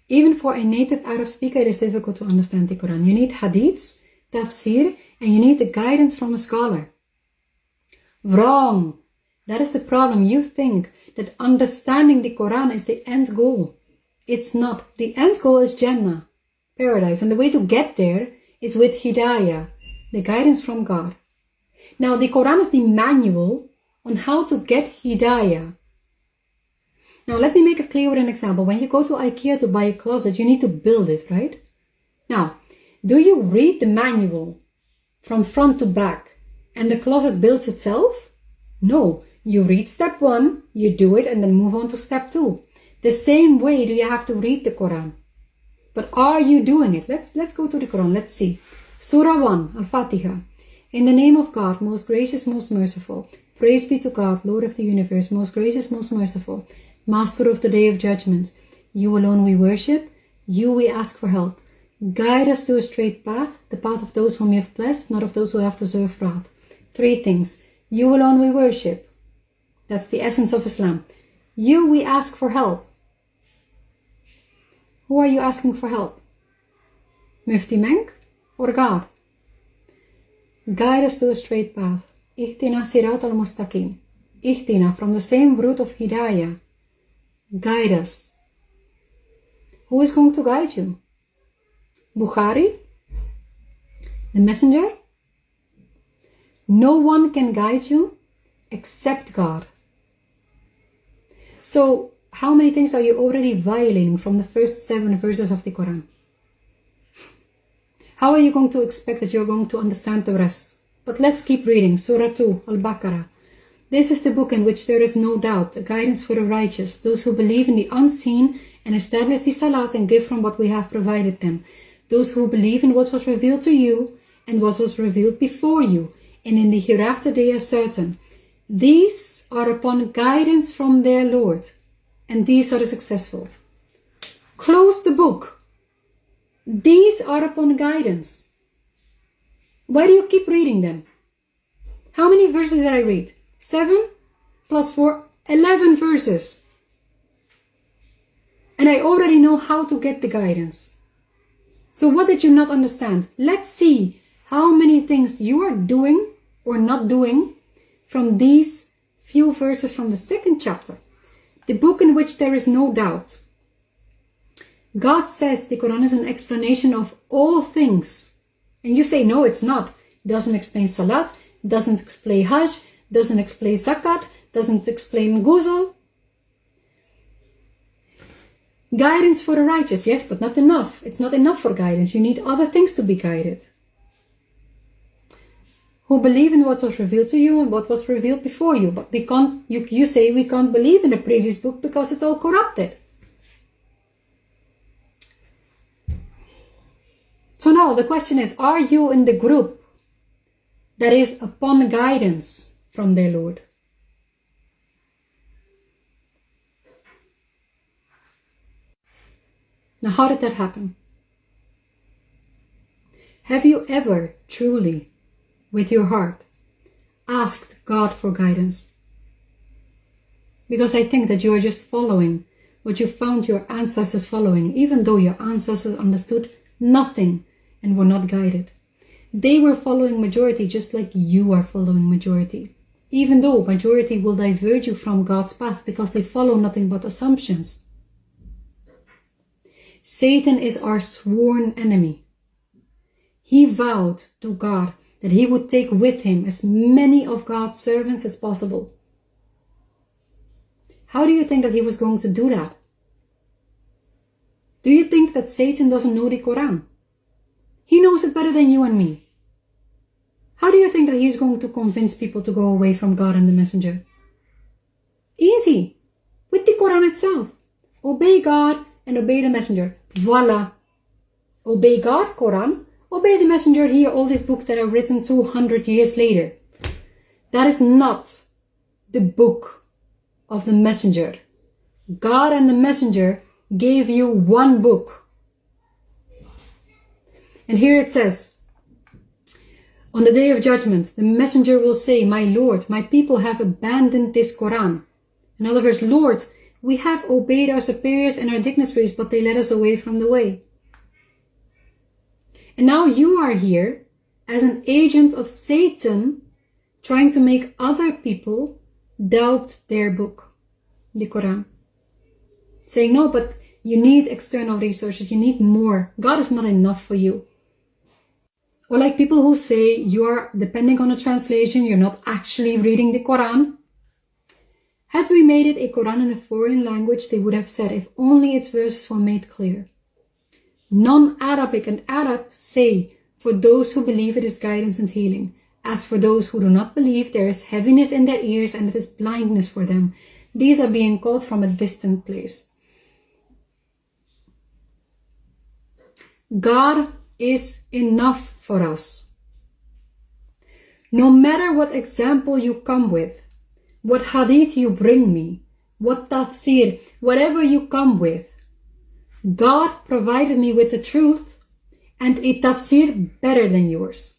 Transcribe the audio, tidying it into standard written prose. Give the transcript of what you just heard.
Even for a native Arab speaker, it is difficult to understand the Quran. You need hadiths, tafsir, and you need the guidance from a scholar. Wrong. That is the problem. You think that understanding the Quran is the end goal. It's not. The end goal is Jannah, paradise. And the way to get there is with Hidayah, the guidance from God. Now, the Quran is the manual on how to get Hidayah. Now, let me make it clear with an example. When you go to IKEA to buy a closet, you need to build it, right? Now, do you read the manual from front to back and the closet builds itself? No. You read step 1, you do it, and then move on to step 2. The same way do you have to read the Quran. But are you doing it? Let's go to the Quran. Let's see. Surah 1, Al-Fatiha. In the name of God, most gracious, most merciful. Praise be to God, Lord of the universe, most gracious, most merciful. Master of the day of judgment. You alone we worship. You we ask for help. Guide us to a straight path, the path of those whom you have blessed, not of those who have deserved wrath. 3 things. You alone we worship. That's the essence of Islam. You we ask for help. Who are you asking for help? Mufti Menk or God? Guide us to a straight path. Ihtina sirat al-mustaqim. Ihtina, from the same root of Hidayah. Guide us. Who is going to guide you? Bukhari? The messenger? No one can guide you except God. So, how many things are you already violating from the first 7 verses of the Quran? How are you going to expect that you're going to understand the rest? But let's keep reading. Surah 2, Al-Baqarah. This is the book in which there is no doubt, a guidance for the righteous, those who believe in the unseen and establish the salat and give from what we have provided them. Those who believe in what was revealed to you and what was revealed before you, and in the hereafter they are certain. These are upon guidance from their Lord, and these are the successful. Close the book. These are upon guidance. Why do you keep reading them? How many verses did I read? 7 plus 4, 11 verses. And I already know how to get the guidance. So what did you not understand? Let's see how many things you are doing or not doing from these few verses from the 2nd chapter. The book in which there is no doubt. God says the Quran is an explanation of all things. And you say, no, it's not. It doesn't explain salat, doesn't explain hajj, doesn't explain zakat, doesn't explain ghusl. Guidance for the righteous, yes, but not enough. It's not enough for guidance. You need other things to be guided. Who believe in what was revealed to you and what was revealed before you. But we can't, you say we can't believe in the previous book because it's all corrupted. So now the question is, are you in the group that is upon guidance from their Lord? Now, how did that happen? Have you ever truly, with your heart, asked God for guidance? Because I think that you are just following what you found your ancestors following, even though your ancestors understood nothing and were not guided. They were following majority just like you are following majority. Even though majority will divert you from God's path because they follow nothing but assumptions. Satan is our sworn enemy. He vowed to God that he would take with him as many of God's servants as possible. How do you think that he was going to do that? Do you think that Satan doesn't know the Quran? He knows it better than you and me. How do you think that he's going to convince people to go away from God and the messenger? Easy. With the Quran itself. Obey God and obey the messenger. Voila. Obey God, Quran. Obey the messenger, here, all these books that are written 200 years later. That is not the book of the messenger. God and the messenger gave you one book. And here it says, on the day of judgment, the messenger will say, my Lord, my people have abandoned this Quran. In other words, Lord, We have obeyed our superiors and our dignitaries, but they led us away from the way. And now you are here as an agent of Satan, trying to make other people doubt their book, the Quran. Saying, no, but you need external resources, you need more. God is not enough for you. Or like people who say you are depending on a translation, you're not actually reading the Quran. Had we made it a Quran in a foreign language, they would have said, if only its verses were made clear. Non-Arabic and Arab say, for those who believe it is guidance and healing. As for those who do not believe, there is heaviness in their ears and it is blindness for them. These are being called from a distant place. God is enough for us. No matter what example you come with, what hadith you bring me, what tafsir, whatever you come with, God provided me with the truth and a tafsir better than yours.